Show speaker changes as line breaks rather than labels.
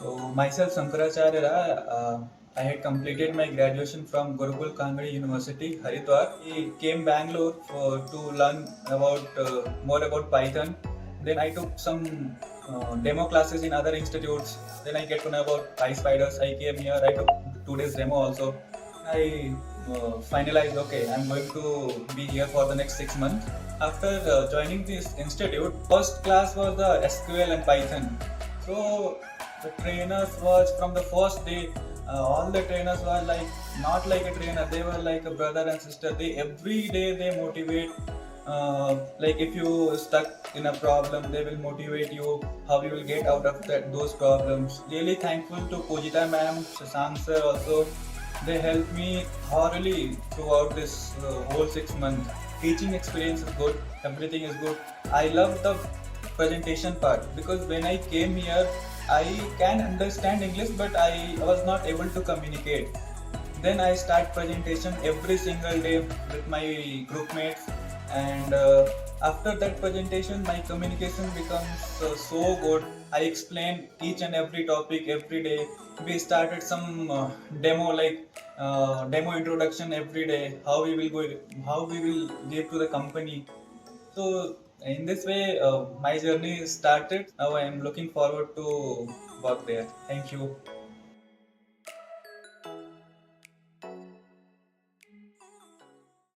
So myself Shankara Charya Rai, I had completed my graduation from Gurukul Kangri University, Haridwar. I came Bangalore to learn about more about Python. Then I took some demo classes in other institutes. Then I get to know about Pyspiders. I came here. I took 2 days demo also. I finalized. Okay, I'm going to be here for the next 6 months. After joining this institute, first class was the SQL and Python. So the trainers was from the first day. All the trainers were like not like a trainer. They were like a brother and sister. They every day they motivate. Like if you stuck in a problem, they will motivate you how you will get out of those problems. Really thankful to Pujita ma'am, Shashank sir also. They helped me thoroughly throughout this whole 6 months. Teaching experience is good. Everything is good. I love the presentation part because when I came here, I can understand English, but I was not able to communicate. Then I start presentation every single day with my group mates, and after that presentation, my communication becomes so good. I explain each and every topic every day. We started some demo demo introduction every day. How we will give to the company. So in this way, my journey started. Now I am looking forward to work there. Thank you.